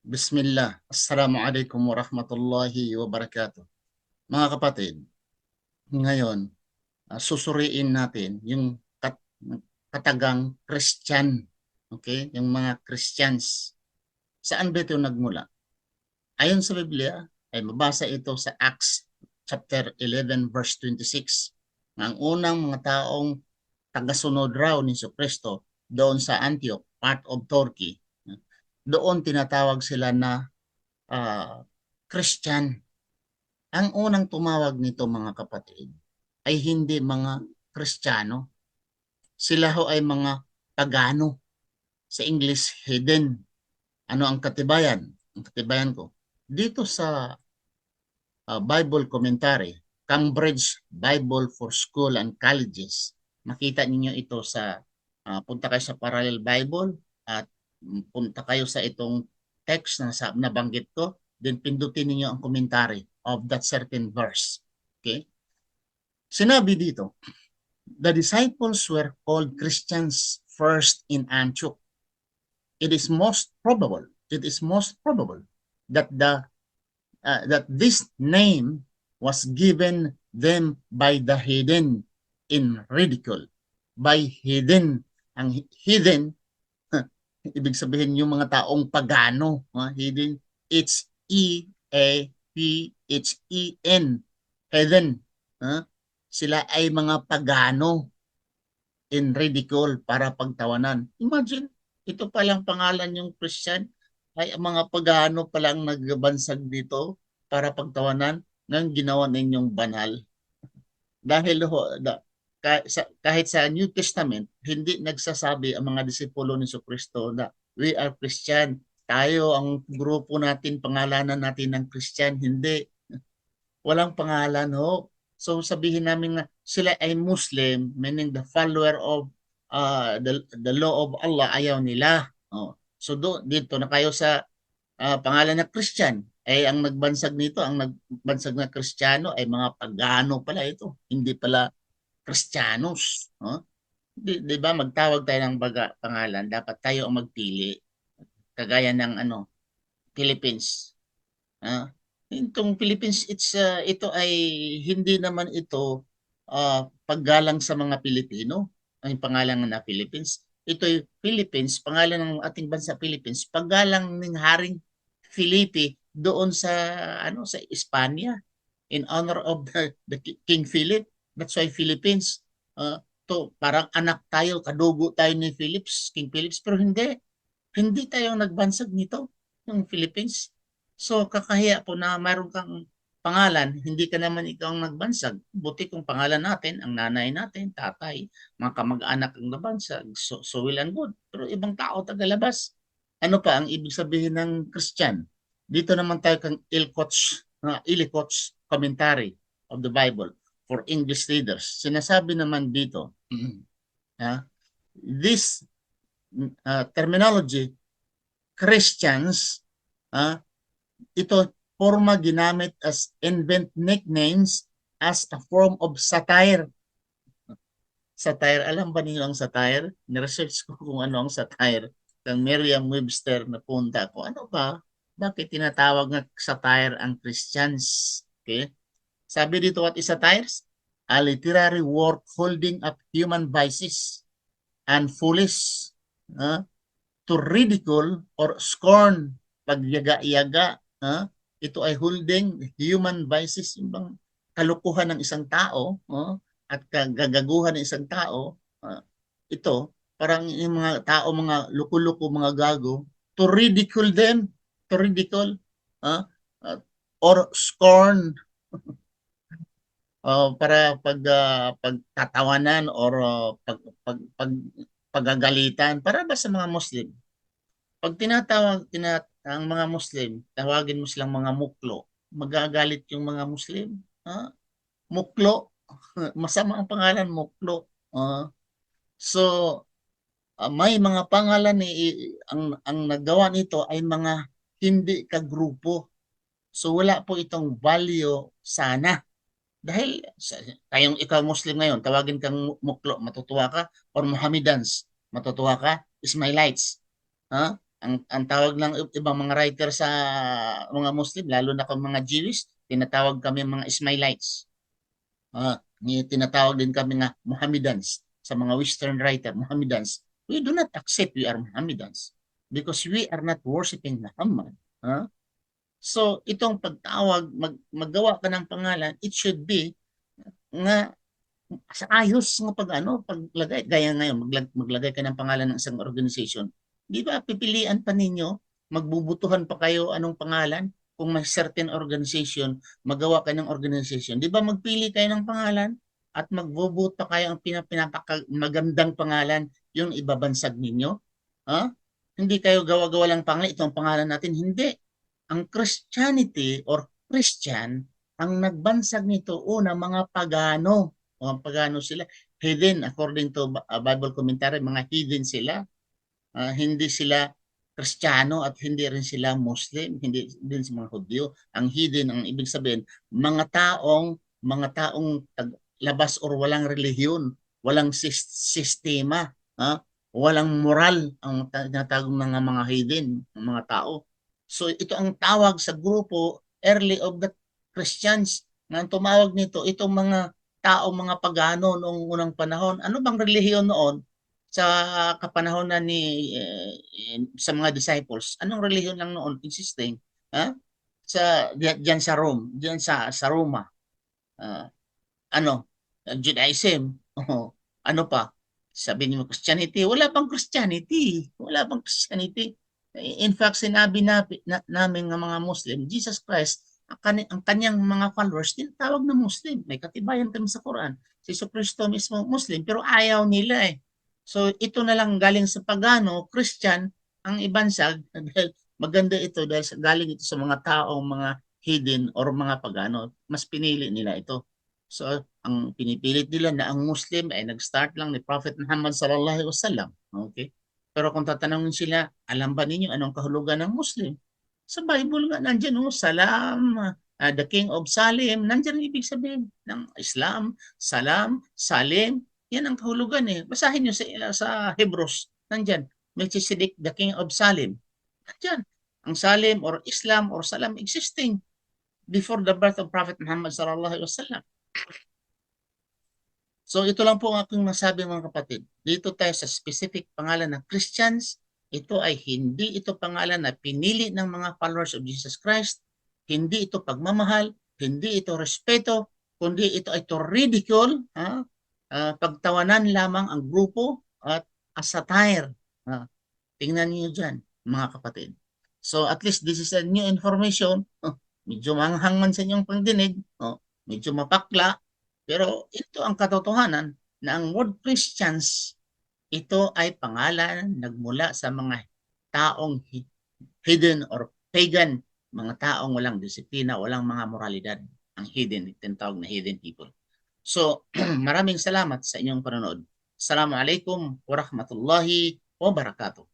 Bismillah. Assalamualaikum warahmatullahi wabarakatuh. Mga kapatid, ngayon, susuriin natin yung katagang Christian. Okay? Yung mga Christians. Saan ba ito nagmula? Ayon sa Biblia, ay mabasa ito sa Acts chapter 11 verse 26. Ang unang mga taong tagasunod raw ni Kristo doon sa Antioch, part of Turkey. Doon tinatawag sila na Christian. Ang unang tumawag nito mga kapatid ay hindi mga Kristiyano. Sila ho ay mga pagano. Sa English, heathen. Ano ang katibayan? Ang katibayan ko. Dito sa Bible Commentary, Cambridge Bible for School and Colleges, makita ninyo ito sa, punta kayo sa Parallel Bible at punta kayo sa itong text na nabanggit ko, then pindutin ninyo ang commentary of that certain verse. Okay? Sinabi dito, the disciples were called Christians first in Antioch. It is most probable that that this name was given them by the heathen in ridicule. By heathen. Ang heathen, ibig sabihin yung mga taong pagano. Heathen, it's E-A-P-H-E-N. Heathen. Sila ay mga pagano in ridicule para pagtawanan. Imagine, ito palang pangalan yung Christian ay ang mga pagano palang nagbansag dito para pagtawanan ng ginawa ninyong banal. Dahil kahit sa New Testament, hindi nagsasabi ang mga disipulo ni Kristo na we are Christian. Tayo, ang grupo natin, pangalanan natin ng Christian. Hindi. Walang pangalan ho. So sabihin namin na sila ay Muslim, meaning the follower of the law of Allah, ayaw nila. So dito na kayo sa pangalan na Christian. Ay ang nagbansag nito, ang nagbansag na Kristiyano ay mga pagano pala ito. Hindi pala Kristiyanos. Di ba magtawag tayo ng pangalan, dapat tayo ang magpili. Kagaya ng Philippines. Itong Philippines, ito ay hindi naman ito paggalang sa mga Pilipino, ang pangalan na Philippines. Ito ay Philippines, pangalan ng ating bansa Philippines, paggalang ng Haring Felipe doon sa Espanya in honor of the King Philip. That's why Philippines. Parang anak tayo, kadugo tayo ni King Philips, pero hindi tayo nagbansag nito, yung Philippines. So kakahiya po na mayroon kang pangalan, hindi ka naman ikaw ang nagbansag. Buti kung pangalan natin, ang nanay natin, tatay, mga kamag-anak ang nabansag, so well and good. Pero ibang tao tagalabas. Ano pa ang ibig sabihin ng Christian? Dito naman tayo kang Illicott's Commentary of the Bible for English readers. Sinasabi naman dito, this terminology, Christians, ito forma ginamit as invent nicknames as a form of satire. Satire, alam ba niyo ang satire? Niresearch ko kung ano ang satire. Kang Merriam-Webster na punta ko, ano ba? Bakit tinatawag ng satire ang Christians? Okay? Sabi dito, what is satire? A literary work holding up human vices and foolish to ridicule or scorn, pagyaga-yaga. Ito ay holding human vices, yung bang kalukuhan ng isang tao at kagagaguhan ng isang tao. Ito, parang yung mga tao, mga luko-luko, mga gago, to ridicule them, to ridicule, or scorn, para pagtatawanan or pagagalitan para ba sa mga Muslim. Pag ang mga Muslim, tawagin mo silang mga muklo, magagalit yung mga Muslim. Muklo, masama ang pangalan, muklo. So, may mga pangalan ang nagawa nito ay mga hindi kagrupo. So, wala po itong value sana. Dahil kayong ikaw Muslim ngayon, tawagin kang muklo, matutuwa ka? Or Mohammedans, matutuwa ka? Ismailites, ang tawag ng ibang mga writer sa mga Muslim, lalo na kung mga Jewish, tinatawag kami mga Ismailites. Tinatawag din kami nga Mohammedans sa mga Western writer, Mohammedans. We do not accept we are Mohammedans because we are not worshiping Muhammad. Ah. So, itong pagtawag, maggawa ka ng pangalan, it should be nga sa ayos nga paglagay. Gaya ngayon, maglagay ka ng pangalan ng isang organization. Di ba, pipilian pa ninyo, magbubutuhan pa kayo anong pangalan? Kung may certain organization, magawa kayo ng organization. Di ba, magpili kayo ng pangalan at magbubuto pa kayo ang magandang pangalan, yung ibabansag ninyo? Ha? Hindi kayo gawa-gawa lang pangalan, itong pangalan natin. Hindi. Ang Christianity or Christian, ang nagbansag nito, una, mga pagano. Mga pagano sila. Heathen, according to Bible commentary, mga heathen sila. Hindi sila Kristiyano at hindi rin sila Muslim, hindi din sa mga Hudyo. Ang heathen, ang ibig sabihin, mga taong labas or walang relihiyon, walang sistema, walang moral ang tinatawag ng mga heathen, ng mga tao. So ito ang tawag sa grupo early of the Christians na tumawag nito, itong mga tao, mga pagano noong unang panahon. Ano bang relihiyon noon sa kapanahonan sa mga disciples? Anong relihiyon lang noon existing? Ha? Diyan sa Rome, diyan sa Roma. Ah, ano? Judaism. Oh, ano pa? Sabi niyo Christianity. Wala pang Christianity. Wala pang Christianity. In fact, sinabi namin ng mga Muslim, Jesus Christ, ang kanyang mga followers, tinatawag na Muslim. May katibayan kami sa Quran. Si Kristo mismo Muslim, pero ayaw nila eh. So ito na lang galing sa pagano, Christian, ang ibansag, dahil maganda ito dahil galing ito sa mga taong mga hidden or mga pagano, mas pinili nila ito. So ang pinipilit nila na ang Muslim ay nag-start lang ni Prophet Muhammad sallallahu alaihi wasallam. Okay? Pero kung tatanungin sila, alam ba ninyo anong kahulugan ng Muslim? Sa Bible nga, nandiyan Salam, the King of Salim, nandiyan ang ibig sabihin ng Islam, Salam, Salim, yan ang kahulugan eh. Basahin nyo sa Hebrews, nandiyan, Melchizedek, the King of Salim. Nandiyan, ang Salim or Islam or Salam existing before the birth of Prophet Muhammad sallallahu alaihi wasallam. So ito lang po ang aking masabi mga kapatid. Dito tayo sa specific pangalan na Christians. Ito ay hindi ito pangalan na pinili ng mga followers of Jesus Christ. Hindi ito pagmamahal, hindi ito respeto, kundi ito ay to ridicule, pagtawanan lamang ang grupo at a satire. Tingnan niyo dyan mga kapatid. So at least this is a new information. Medyo manghang man sa inyong pangdinig. Medyo mapakla. Pero ito ang katotohanan na ang word Christians, ito ay pangalan nagmula sa mga taong hidden or pagan, mga taong walang disiplina, walang mga moralidad. Ang hidden, tinatawag na hidden people. So, maraming salamat sa inyong panonood. Assalamualaikum warahmatullahi wabarakatuh.